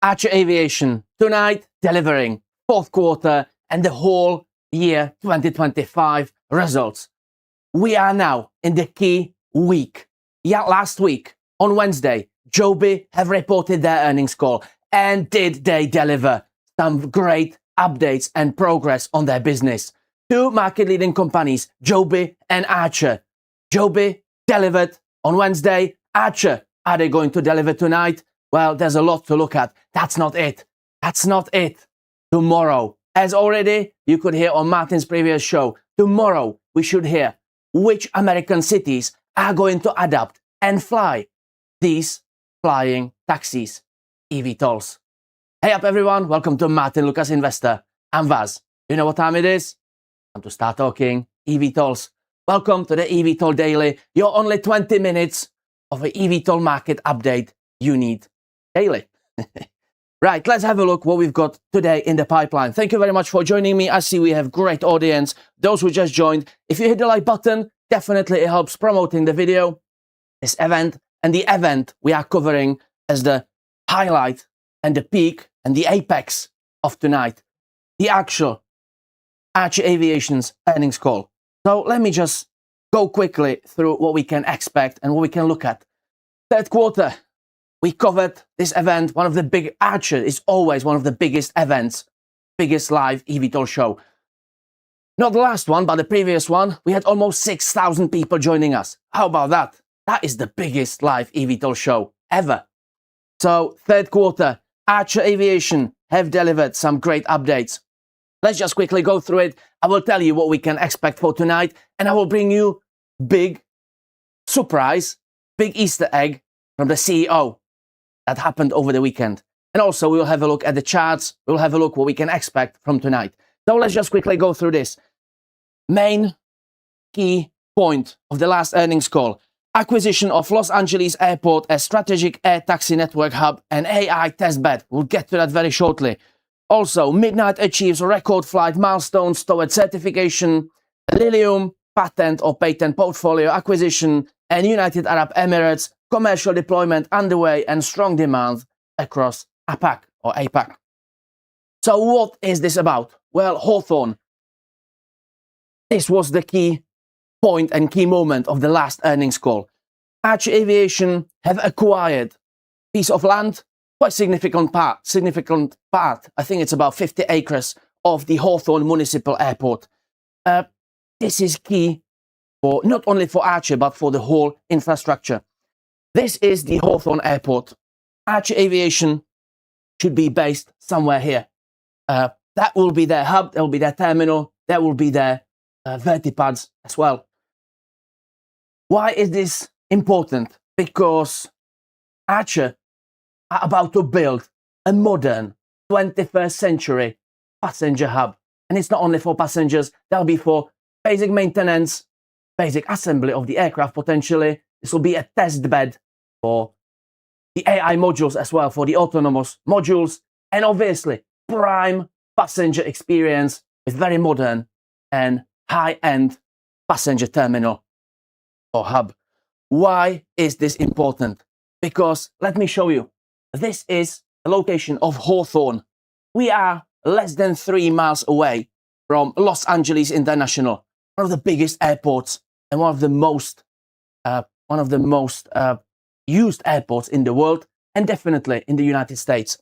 ACHR Aviation tonight delivering fourth quarter and the whole year 2025 results. We are now in the key week. Yeah, last week on Wednesday, Joby have reported their earnings call, and did they deliver some great updates and progress on their business? Two market-leading companies, Joby and ACHR. Joby delivered on Wednesday. ACHR, are they going to deliver tonight? Well, there's a lot to look at. That's not it. That's not it. Tomorrow, as already you could hear on Martyn's previous show, tomorrow we should hear which American cities are going to adapt and fly these flying taxis, eVTOLs. Hey up everyone, welcome to Martyn Lucas Investor. I'm Vaz. You know what time it is? Time to start talking eVTOLs. Welcome to the eVTOL Daily, your only 20 minutes of an eVTOL market update you need daily. Right, let's have a look what we've got today in the pipeline. Thank you very much for joining me. I see we have great audience. Those who just joined, if you hit the like button, definitely it helps promoting the video, this event, and the event we are covering as the highlight and the peak and the apex of tonight, the actual ACHR Aviation's earnings call. So let me just go quickly through what we can expect and what we can look at. Third quarter, we covered this event. One of the big, ACHR is always one of the biggest events, biggest live eVTOL show. Not the last one, but the previous one, we had almost 6,000 people joining us. How about that? That is the biggest live eVTOL show ever. So third quarter, ACHR Aviation have delivered some great updates. Let's just quickly go through it. I will tell you what we can expect for tonight, and I will bring you big surprise, big Easter egg from the CEO that happened over the weekend. And also we'll have a look at the charts. We'll have a look what we can expect from tonight. So let's just quickly go through this. Main key point of the last earnings call: acquisition of Los Angeles Airport as strategic air taxi network hub and AI testbed. We'll get to that very shortly. Also, Midnight achieves record flight milestones toward certification, Lilium patent or patent portfolio acquisition, and United Arab Emirates commercial deployment underway and strong demand across APAC or APAC. So what is this about? Well, Hawthorne. This was the key point and key moment of the last earnings call. ACHR Aviation have acquired piece of land, quite significant part. I think it's about 50 acres of the Hawthorne Municipal Airport. This is key for not only for ACHR but for the whole infrastructure. This is the Hawthorne Airport. ACHR Aviation should be based somewhere here. That will be their hub, that will be their terminal, that will be their vertipads as well. Why is this important? Because ACHR are about to build a modern 21st century passenger hub. And it's not only for passengers, that'll be for basic maintenance, basic assembly of the aircraft potentially. This will be a test bed for the AI modules as well, for the autonomous modules, and obviously prime passenger experience with very modern and high-end passenger terminal or hub. Why is this important? Because let me show you. This is the location of Hawthorne. We are less than 3 miles away from Los Angeles International, one of the biggest airports and one of the most used airports in the world, and definitely in the United States.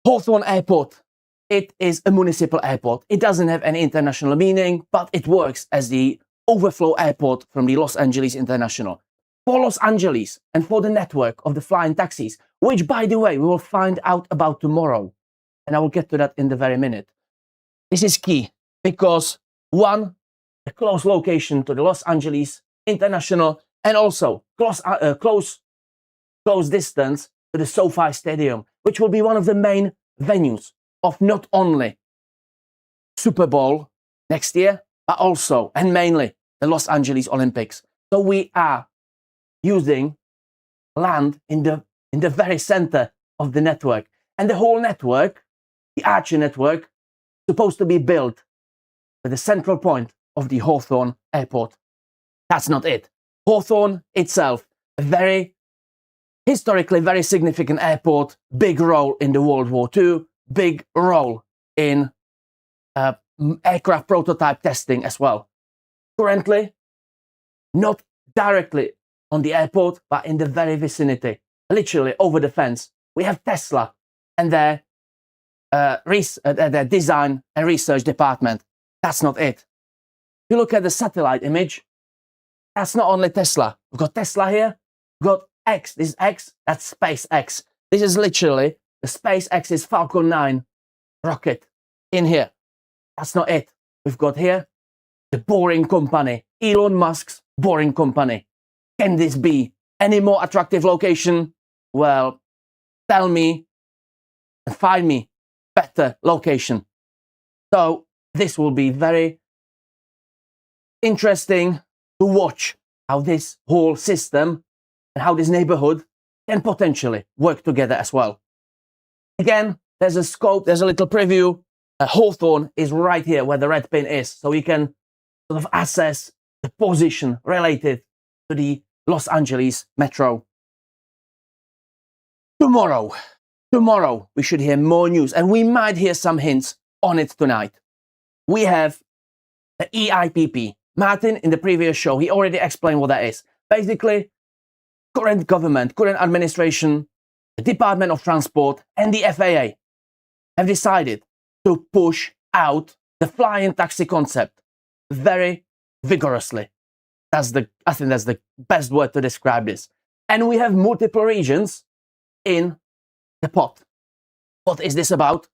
Hawthorne Airport, it is a municipal airport. It doesn't have any international meaning, but it works as the overflow airport from the Los Angeles International. For Los Angeles and for the network of the flying taxis, which by the way, we will find out about tomorrow. And I will get to that in the very minute. This is key because one, a close location to the Los Angeles International, and also close distance to the SoFi Stadium, which will be one of the main venues of not only Super Bowl next year, but also and mainly the Los Angeles Olympics. So we are using land in the very center of the network, and the whole network, the ACHR network, supposed to be built with the central point of the Hawthorne Airport. That's not it. Hawthorne itself, a very historically very significant airport, big role in the World War II, big role in aircraft prototype testing as well. Currently, not directly on the airport, but in the very vicinity, literally over the fence, we have Tesla and their design and research department. That's not it. If you look at the satellite image, that's not only Tesla. We've got Tesla here, we've got X, this is X, that's SpaceX. This is literally the SpaceX's Falcon 9 rocket in here. That's not it. We've got here the Boring Company, Elon Musk's Boring Company. Can this be any more attractive location? Well, tell me and find me better location. So this will be very interesting to watch how this whole system and how this neighborhood can potentially work together as well. Again, there's a scope, there's a little preview. Hawthorne is right here where the red pin is, so you can sort of assess the position related to the Los Angeles metro. Tomorrow we should hear more news, and we might hear some hints on it tonight. We have the EIPP. Martyn, in the previous show, he already explained what that is. Basically, current government, current administration, the Department of Transport and the FAA have decided to push out the flying taxi concept very vigorously. I think that's the best word to describe this. And we have multiple regions in the pot. What is this about?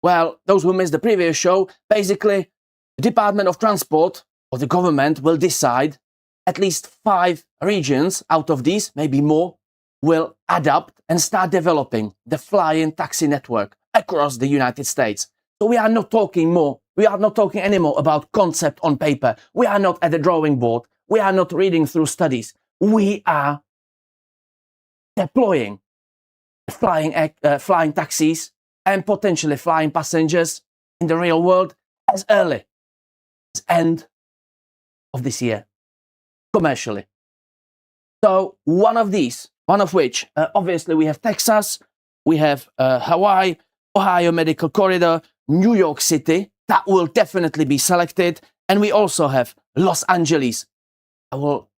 Well, those who missed the previous show, basically, the Department of Transport or the government will decide at least 5 regions out of these, maybe more, will adapt and start developing the flying taxi network across the United States. So we are not talking anymore about concept on paper. We are not at the drawing board. We are not reading through studies. We are deploying flying taxis and potentially flying passengers in the real world as early as end of this year, commercially. So one of which, obviously we have Texas, we have Hawaii, Ohio Medical Corridor, New York City, that will definitely be selected. And we also have Los Angeles, that will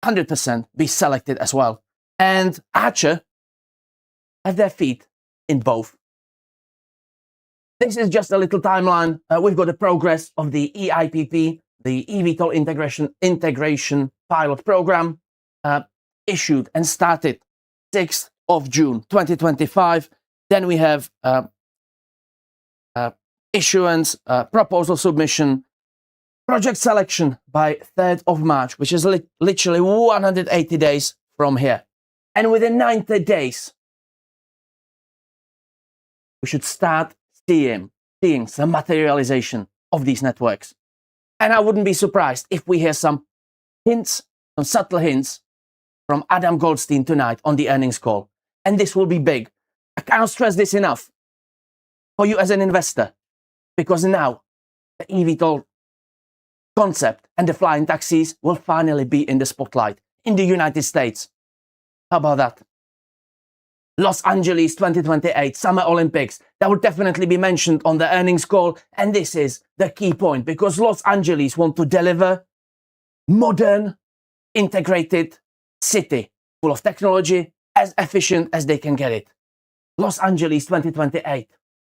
100% be selected as well. And ACHR have their feet in both. This is just a little timeline. We've got the progress of the EIPP, the eVTOL integration pilot program, issued and started 6th of June 2025. Then we have issuance, proposal submission, project selection by 3rd of March, which is literally 180 days from here. And within 90 days, we should start seeing some materialization of these networks. And I wouldn't be surprised if we hear some hints, some subtle hints from Adam Goldstein tonight on the earnings call. And this will be big. I cannot stress this enough for you as an investor, because now the eVTOL concept and the flying taxis will finally be in the spotlight in the United States. How about that? Los Angeles 2028 Summer Olympics, that will definitely be mentioned on the earnings call. And this is the key point, because Los Angeles want to deliver modern, integrated city full of technology, as efficient as they can get it. Los Angeles 2028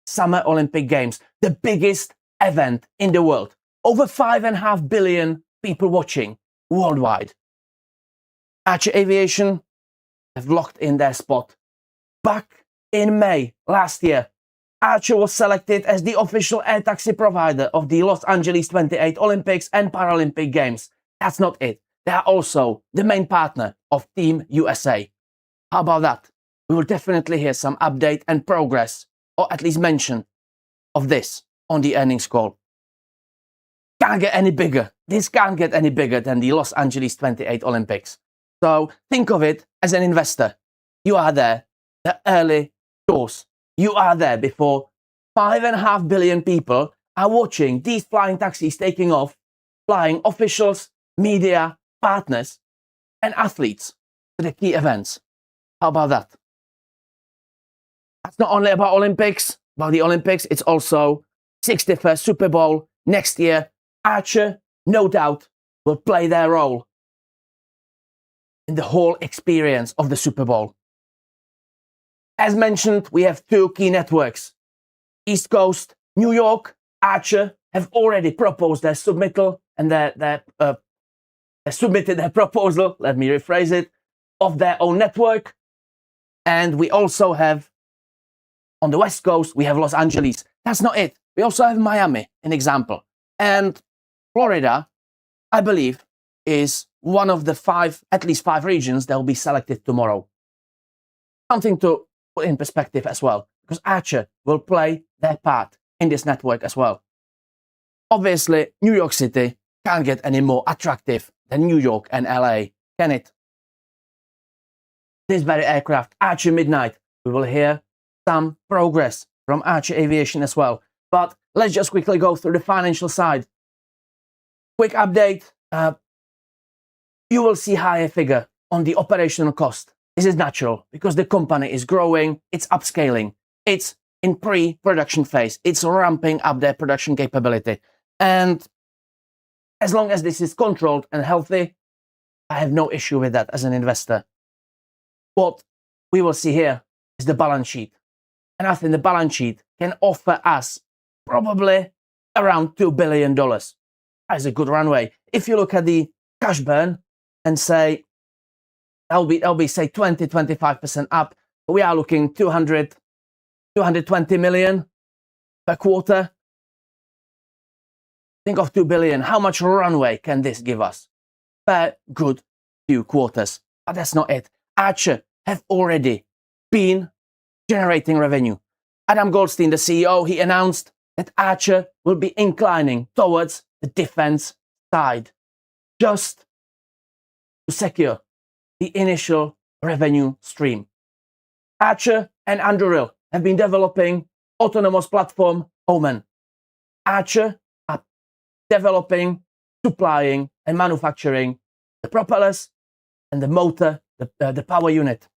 Summer Olympic Games, the biggest event in the world. Over 5.5 billion people watching worldwide. ACHR Aviation have locked in their spot. Back in May last year, ACHR was selected as the official air taxi provider of the Los Angeles 28 Olympics and Paralympic Games. That's not it. They are also the main partner of Team USA. How about that? We will definitely hear some update and progress, or at least mention of this on the earnings call. Can't get any bigger. This can't get any bigger than the Los Angeles 28 Olympics. So think of it as an investor. You are there, the early doors. You are there before 5.5 billion people are watching these flying taxis taking off, flying officials, media, partners, and athletes to the key events. How about that? That's not only about the Olympics, it's also 61st Super Bowl next year. ACHR, no doubt, will play their role in the whole experience of the Super Bowl. As mentioned, we have two key networks. East Coast, New York, ACHR have already proposed their submittal and they submitted their proposal, let me rephrase it, of their own network. And we also have, on the West Coast, we have Los Angeles. That's not it. We also have Miami, an example. And Florida, I believe, is one of the at least five regions that will be selected tomorrow. Something to put in perspective as well, because ACHR will play their part in this network as well. Obviously, New York City can't get any more attractive than New York and LA, can it? This very aircraft, ACHR Midnight, we will hear some progress from ACHR Aviation as well. But let's just quickly go through the financial side. Quick update. You will see higher figure on the operational cost. This is natural because the company is growing, it's upscaling, it's in pre-production phase, it's ramping up their production capability. And as long as this is controlled and healthy, I have no issue with that as an investor. What we will see here is the balance sheet. And I think the balance sheet can offer us probably around $2 billion. That is a good runway. If you look at the cash burn and say, that'll be say 20-25% up, we are looking 220 million per quarter. Think of 2 billion. How much runway can this give us per good few quarters? But that's not it. ACHR have already been generating revenue. Adam Goldstein, the CEO, he announced that ACHR will be inclining towards the defense side just to secure the initial revenue stream. ACHR and Anduril have been developing autonomous platform Omen. ACHR are developing, supplying and manufacturing the propellers and the motor, the power unit.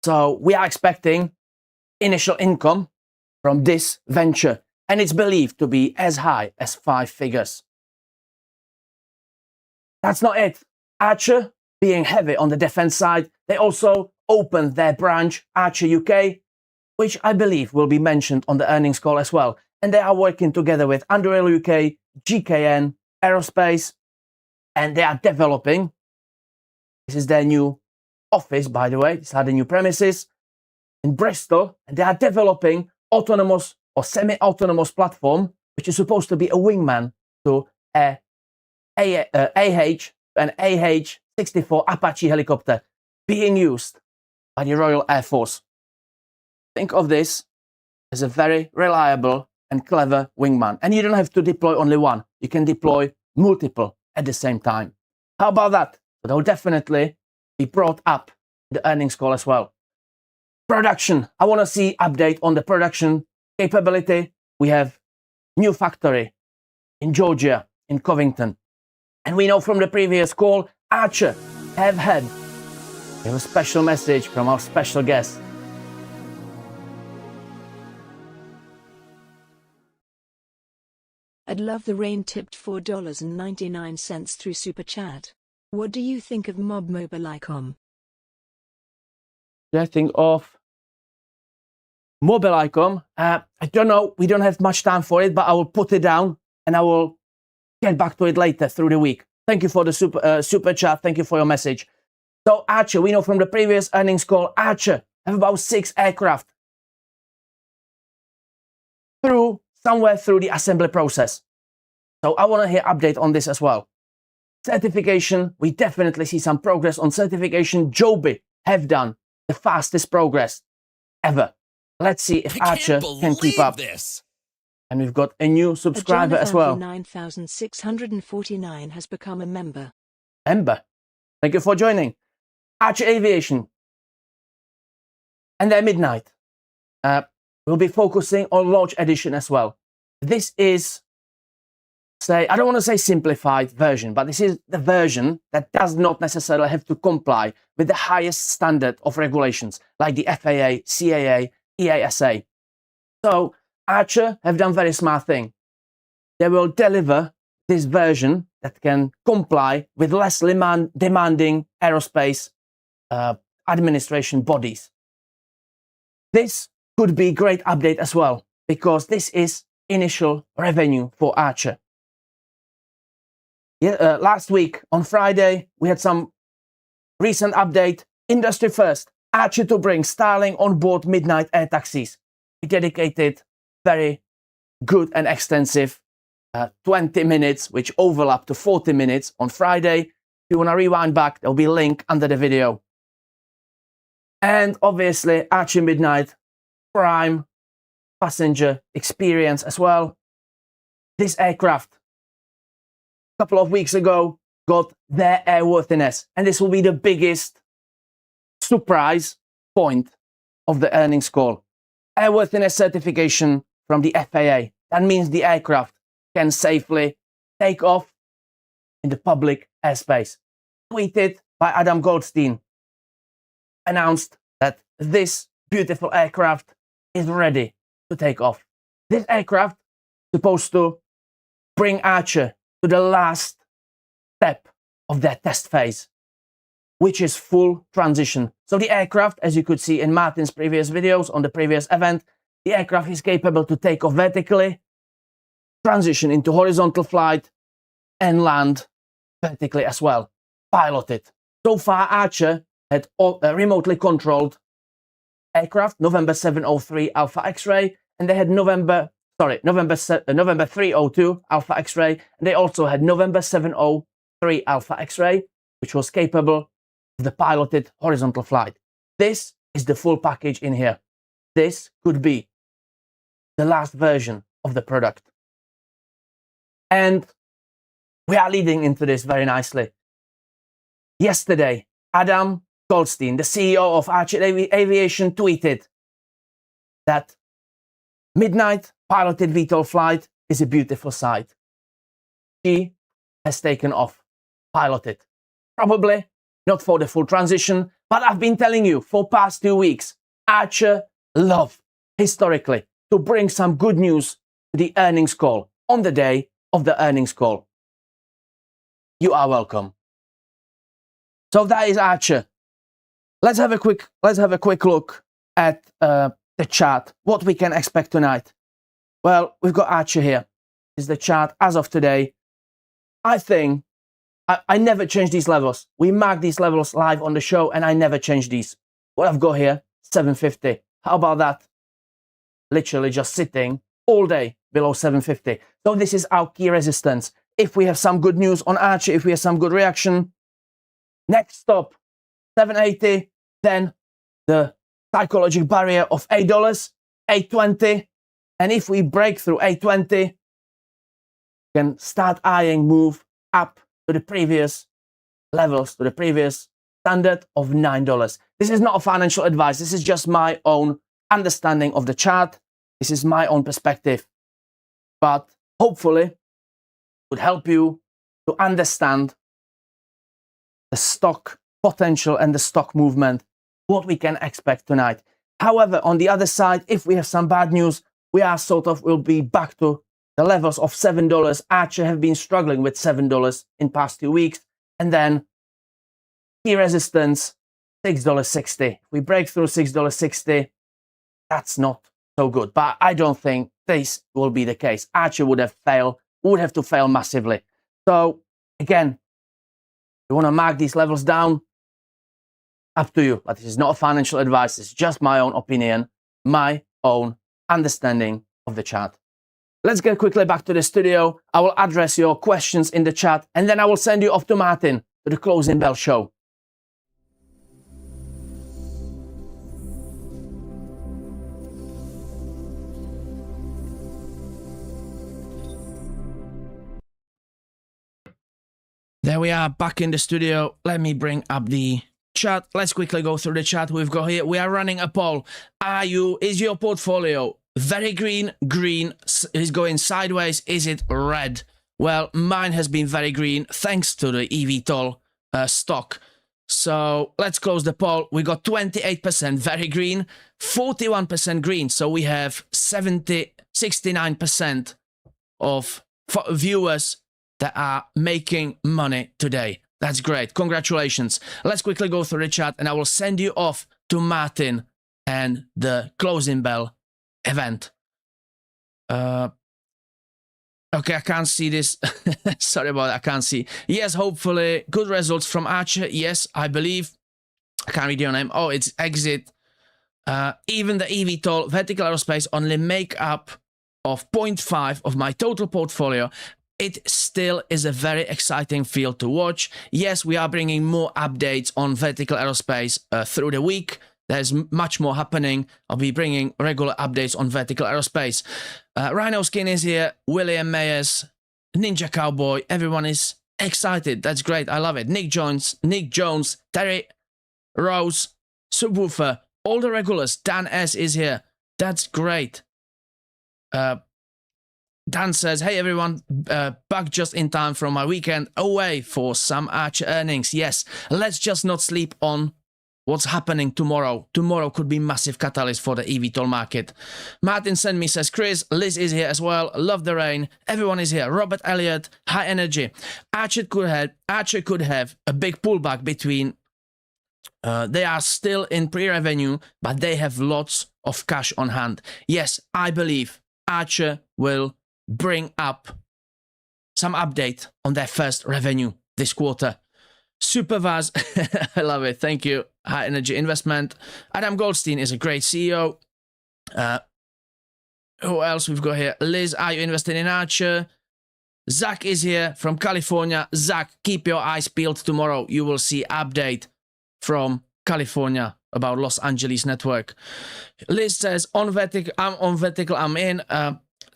So we are expecting initial income from this venture, and it's believed to be as high as 5 figures. That's not it. ACHR, being heavy on the defense side, they also opened their branch, ACHR UK, which I believe will be mentioned on the earnings call as well. And they are working together with Anduril UK, GKN, Aerospace, and they are developing, this is their new office, by the way, these are the new premises in Bristol, and they are developing autonomous or semi-autonomous platform, which is supposed to be a wingman to an AH-64 Apache helicopter being used by the Royal Air Force. Think of this as a very reliable and clever wingman. And you don't have to deploy only one. You can deploy multiple at the same time. How about that? That will definitely be brought up in the earnings call as well. Production. I want to see update on the production capability. We have new factory in Georgia, in Covington. And we know from the previous call, ACHR have had a special message from our special guest. I'd love the rain tipped $4.99 through Super Chat. What do you think of Mob Mobilicom? I think of Mobilicom. I don't know. We don't have much time for it, but I will put it down and I will get back to it later through the week. Thank you for the super chat. Thank you for your message. So ACHR, we know from the previous earnings call, ACHR have about 6 aircraft somewhere through the assembly process. So I want to hear update on this as well. Certification, we definitely see some progress on certification. Joby have done the fastest progress ever. Let's see if ACHR can keep up. This. And we've got a new subscriber as well. 9649 has become a member. Thank you for joining. ACHR Aviation and their Midnight. We'll be focusing on launch edition as well. This is say, I don't want to say simplified version, but this is the version that does not necessarily have to comply with the highest standard of regulations, like the FAA, CAA, EASA. So ACHR have done very smart thing. They will deliver this version that can comply with less demanding aerospace administration bodies. This could be a great update as well, because this is initial revenue for ACHR. Last week on Friday, we had some recent update. Industry first, ACHR to bring Starlink on board midnight air taxis. We dedicated very good and extensive 20 minutes, which overlap to 40 minutes on Friday. If you want to rewind back, there'll be a link under the video. And obviously, ACHR Midnight Prime passenger experience as well. This aircraft, a couple of weeks ago, got their airworthiness, and this will be the biggest surprise point of the earnings call. Airworthiness certification from the FAA. That means the aircraft can safely take off in the public airspace. Tweeted by Adam Goldstein, announced that this beautiful aircraft is ready to take off. This aircraft is supposed to bring ACHR to the last step of their test phase, which is full transition. So the aircraft, as you could see in Martyn's previous videos on the previous event, the aircraft is capable to take off vertically, transition into horizontal flight, and land vertically as well, piloted. So far, ACHR had a remotely controlled aircraft, November 703 Alpha X-ray, and they had November 302 Alpha X-ray, and they also had November 703 Alpha X-ray, which was capable of the piloted horizontal flight. This is the full package in here. This could be the last version of the product. And we are leading into this very nicely. Yesterday, Adam Goldstein, the CEO of ACHR Aviation, tweeted that midnight piloted VTOL flight is a beautiful sight. She has taken off, piloted. Probably not for the full transition, but I've been telling you for past 2 weeks, ACHR love historically to bring some good news to the earnings call on the day of the earnings call. You are welcome. So that is ACHR. Let's have a quick look at the chart. What we can expect tonight. Well, we've got ACHR here. This is the chart as of today. I think I never change these levels. We mark these levels live on the show, and I never change these. What I've got here, 750. How about that? Literally just sitting all day below 750. So this is our key resistance. If we have some good news on ACHR, if we have some good reaction, next stop, 780, then the psychological barrier of $8, 820. And if we break through 820, we can start eyeing move up to the previous levels, to the previous standard of $9. This is not a financial advice. This is just my own understanding of the chart. This is my own perspective. But hopefully, it would help you to understand the stock potential and the stock movement, what we can expect tonight. However, on the other side, if we have some bad news, we are will be back to the levels of $7. ACHR have been struggling with $7 in past 2 weeks. And then key resistance, $6.60. If we break through $6.60, that's not so good. But I don't think this will be the case. ACHR would have to fail massively. So again, you want to mark these levels down, up to you. But this is not a financial advice. It's just my own opinion, my own understanding of the chart. Let's get quickly back to the studio. I will address your questions in the chat, and then I will send you off to Martyn to the closing bell show. There we are, back in the studio. Let me bring up the chat. Let's quickly go through the chat we've got here. We are running a poll. Is your portfolio very green, is going sideways, is it red? Well, mine has been very green thanks to the eVTOL stock. So let's close the poll. We got 28% very green, 41% green. So we have 69% of viewers that are making money today. That's great. Congratulations. Let's quickly go through the chat and I will send you off to Martyn and the closing bell event. Okay, I can't see this. Sorry about that, I can't see. Yes, hopefully good results from ACHR. Yes, I believe. I can't read your name. Oh, it's Exit. Even the eVTOL vertical aerospace only make up of 0.5 of my total portfolio. It still is a very exciting field to watch. Yes, we are bringing more updates on vertical aerospace through the week. There's much more happening. I'll be bringing regular updates on vertical aerospace. Rhino Skin is here. William Mayers, Ninja Cowboy. Everyone is excited. That's great. I love it. Nick Jones, Terry Rose, Subwoofer, all the regulars. Dan S is here. That's great. Dan says, hey everyone, back just in time from my weekend away for some ACHR earnings. Yes, let's just not sleep on what's happening tomorrow. Tomorrow could be massive catalyst for the eVTOL market. Martin sent me, says Chris. Liz is here as well. Love the rain. Everyone is here. Robert Elliott, high energy. ACHR could have a big pullback between. They are still in pre-revenue, but they have lots of cash on hand. Yes, I believe ACHR will bring up some update on their first revenue this quarter. Supervaz, I love it. Thank you. High Energy Investment. Adam Goldstein is a great CEO. Who else we've got here? Liz, are you invested in ACHR? Zach is here from California. Zach, keep your eyes peeled tomorrow. You will see update from California about Los Angeles network. Liz says, I'm on vertical, I'm in.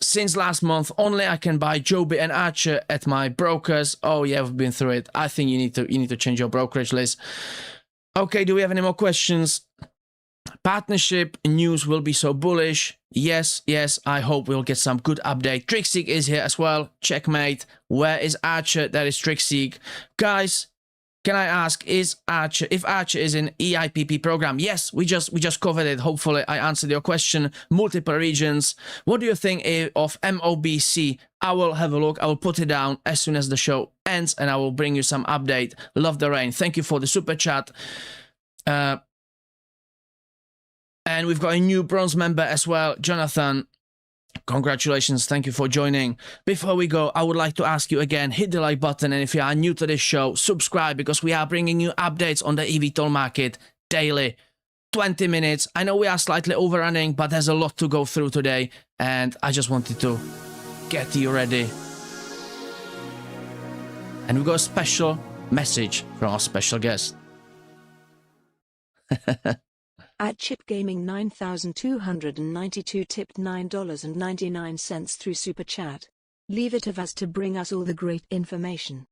Since last month, only I can buy Joby and ACHR at my brokers. Oh yeah, we've been through it. I think you need to change your brokerage list. Okay, do we have any more questions? Partnership news will be so bullish. Yes, I hope we'll get some good update. Trixig is here as well. Checkmate. Where is ACHR? That is Trixig. Guys, can I ask, if ACHR is in EIPP program? Yes, we just covered it. Hopefully I answered your question. Multiple regions. What do you think of MOBC? I will have a look. I will put it down as soon as the show ends and I will bring you some update. Love the rain. Thank you for the super chat. And we've got a new bronze member as well, Jonathan. Congratulations, thank you for joining. Before we go, I would like to ask you again, hit the like button, and if you are new to this show, subscribe, because we are bringing you updates on the eVTOL market daily. 20 minutes. I know we are slightly overrunning, but there's a lot to go through today, and I just wanted to get you ready. And we've got a special message from our special guest. At Chip Gaming 9292 tipped $9.99 through Super Chat. Leave it of us to bring us all the great information.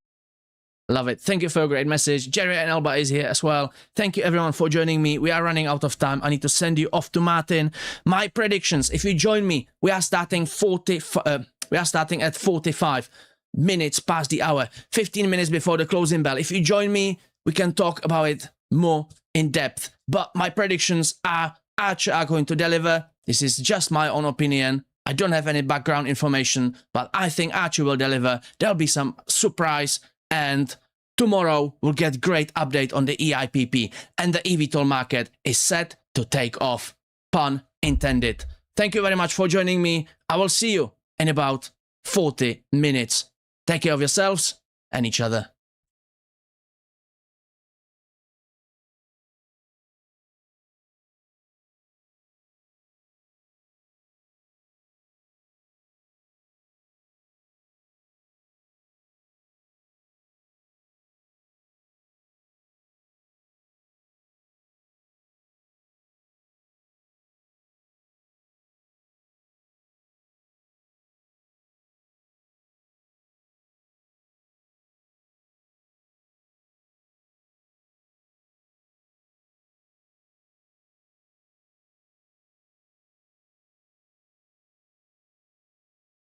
Love it. Thank you for a great message. Jerry and Alba is here as well. Thank you everyone for joining me. We are running out of time. I need to send you off to Martyn. My predictions, if you join me, we are starting at 45 minutes past the hour, 15 minutes before the closing bell. If you join me, we can talk about it more in depth. But my predictions are ACHR are going to deliver. This is just my own opinion. I don't have any background information, but I think ACHR will deliver. There'll be some surprise, and tomorrow we'll get great update on the EIPP, and the eVTOL market is set to take off. Pun intended. Thank you very much for joining me. I will see you in about 40 minutes. Take care of yourselves and each other.